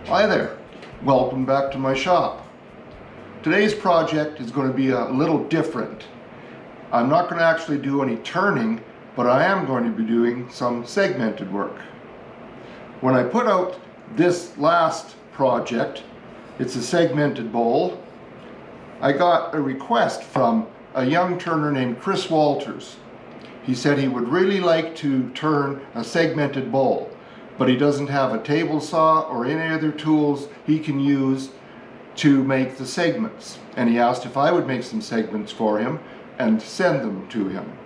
Hi there, welcome back to my shop. Today's project is going to be a little different. I'm not going to actually do any turning, but I am going to be doing some segmented work. When I put out this last project, it's a segmented bowl, I got a request from a young turner named Chris Walters. He said he would really like to turn a segmented bowl, but he doesn't have a table saw or any other tools he can use to make the segments. And he asked if I would make some segments for him and send them to him.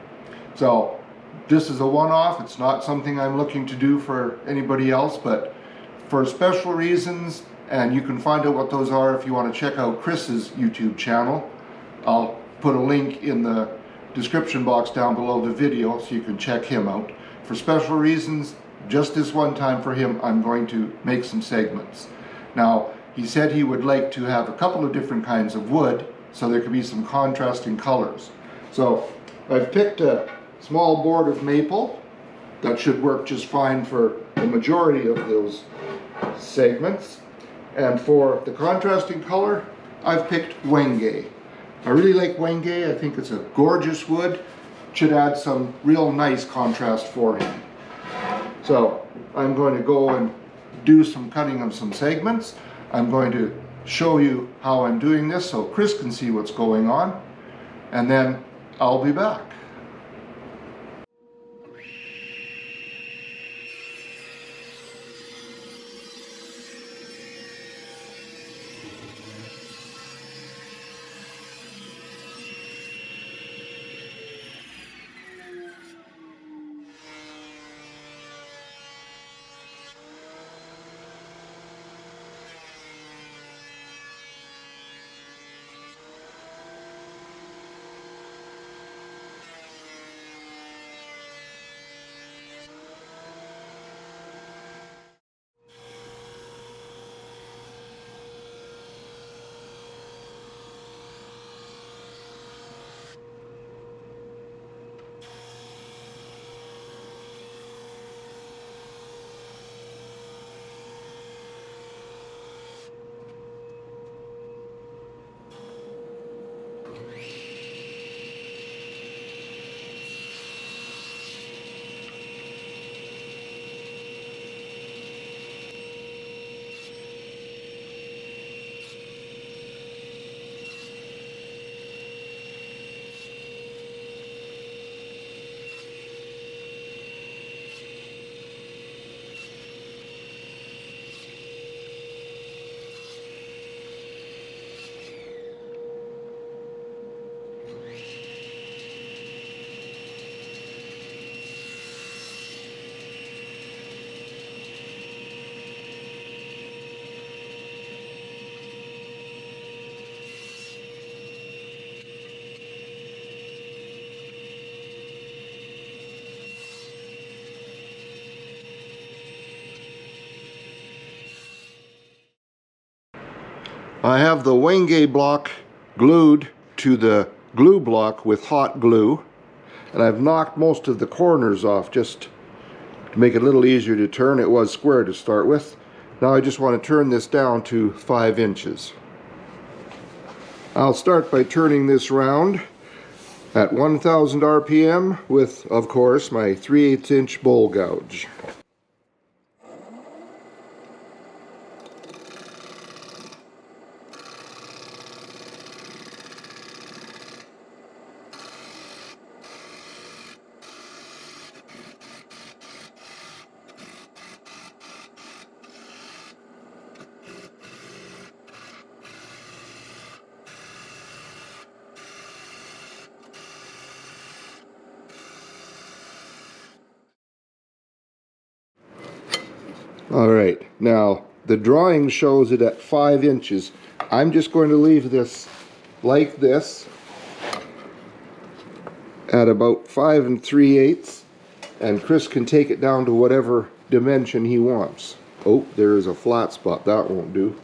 So this is a one-off. It's not something I'm looking to do for anybody else, but for special reasons, and you can find out what those are if you want to check out Chris's YouTube channel. I'll put a link in the description box down below the video so you can check him out. For special reasons, just this one time for him, I'm going to make some segments. Now, he said he would like to have a couple of different kinds of wood so there could be some contrasting colors. So I've picked a small board of maple that should work just fine for the majority of those segments. And for the contrasting color, I've picked WENGE. I really like WENGE. I think it's a gorgeous wood. It should add some real nice contrast for him. So I'm going to go and do some cutting of some segments. I'm going to show you how I'm doing this so Chris can see what's going on, and then I'll be back. I have the WENGE block glued to the glue block with hot glue, and I've knocked most of the corners off just to make it a little easier to turn. It was square to start with. Now I just want to turn this down to 5 inches. I'll start by turning this round at 1000 RPM with, of course, my 3/8 inch bowl gouge. Alright, now the drawing shows it at 5 inches. I'm just going to leave this like this at about 5 3/8, and Chris can take it down to whatever dimension he wants. Oh, there is a flat spot. That won't do.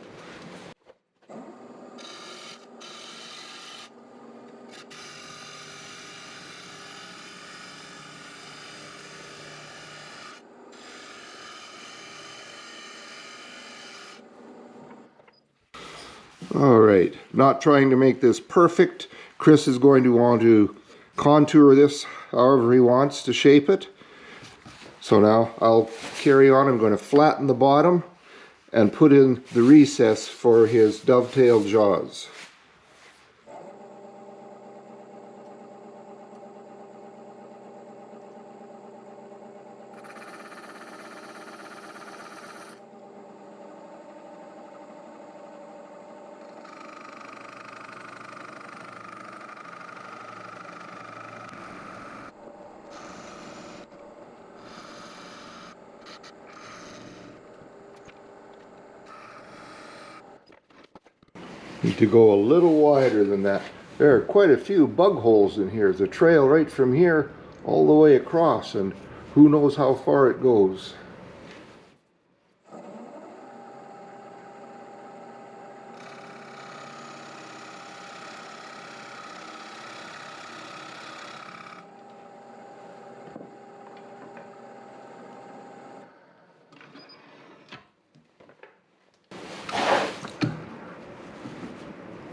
All right, not trying to make this perfect. Chris is going to want to contour this however he wants to shape it. So now I'll carry on. I'm going to flatten the bottom and put in the recess for his dovetail jaws. Need to go a little wider than that. There are quite a few bug holes in here. There's a trail right from here all the way across, and who knows how far it goes.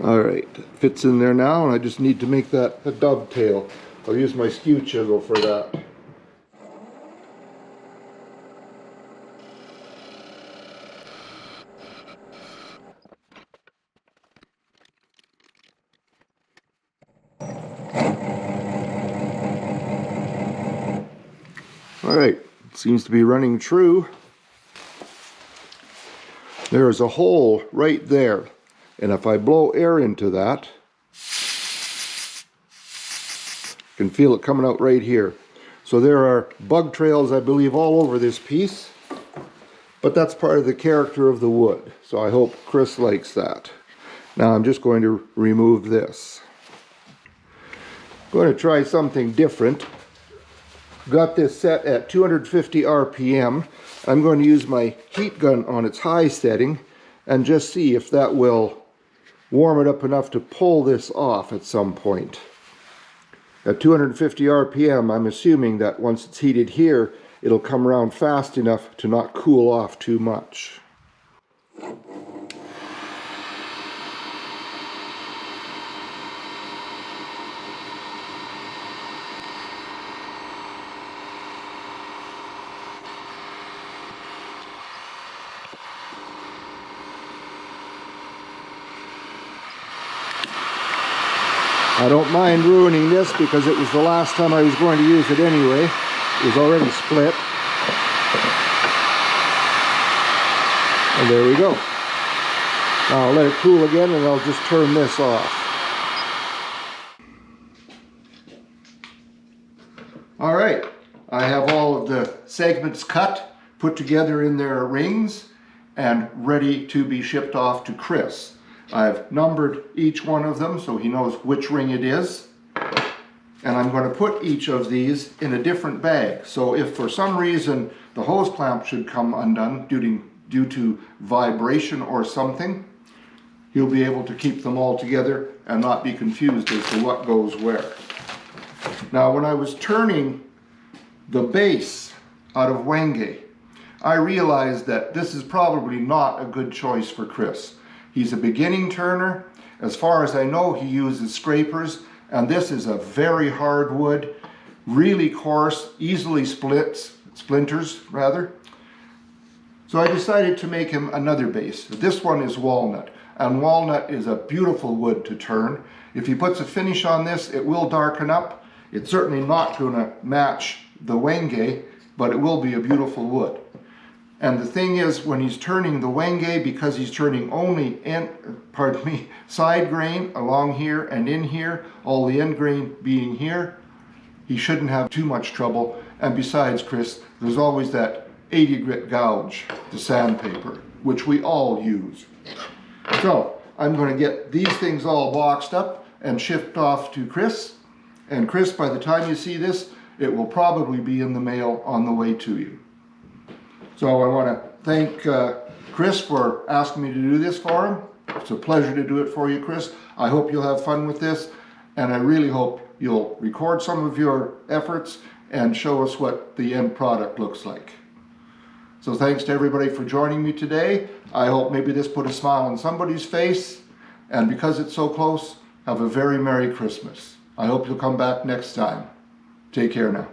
Alright, fits in there now, and I just need to make that a dovetail. I'll use my skew chisel for that. Alright, seems to be running true. There is a hole right there. And if I blow air into that, you can feel it coming out right here. So there are bug trails, I believe, all over this piece. But that's part of the character of the wood. So I hope Chris likes that. Now I'm just going to remove this. I'm going to try something different. Got this set at 250 RPM. I'm going to use my heat gun on its high setting and just see if that will warm it up enough to pull this off at some point. At 250 RPM, I'm assuming that once it's heated here, it'll come around fast enough to not cool off too much. I don't mind ruining this because it was the last time I was going to use it anyway. It was already split. And there we go. Now I'll let it cool again and I'll just turn this off. Alright, I have all of the segments cut, put together in their rings, and ready to be shipped off to Chris. I've numbered each one of them so he knows which ring it is. And I'm going to put each of these in a different bag. So if for some reason the hose clamp should come undone due to vibration or something, he'll be able to keep them all together and not be confused as to what goes where. Now when I was turning the base out of WENGE, I realized that this is probably not a good choice for Chris. He's a beginning turner. As far as I know, he uses scrapers, and this is a very hard wood, really coarse, easily splinters rather. So I decided to make him another base. This one is walnut, and walnut is a beautiful wood to turn. If he puts a finish on this, it will darken up. It's certainly not going to match the WENGE, but it will be a beautiful wood. And the thing is, when he's turning the WENGE, because he's turning only side grain along here and in here, all the end grain being here, he shouldn't have too much trouble. And besides, Chris, there's always that 80 grit gouge, the sandpaper, which we all use. So I'm going to get these things all boxed up and shipped off to Chris. And Chris, by the time you see this, it will probably be in the mail on the way to you. So I want to thank Chris for asking me to do this for him. It's a pleasure to do it for you, Chris. I hope you'll have fun with this, and I really hope you'll record some of your efforts and show us what the end product looks like. So thanks to everybody for joining me today. I hope maybe this put a smile on somebody's face. And because it's so close, have a very Merry Christmas. I hope you'll come back next time. Take care now.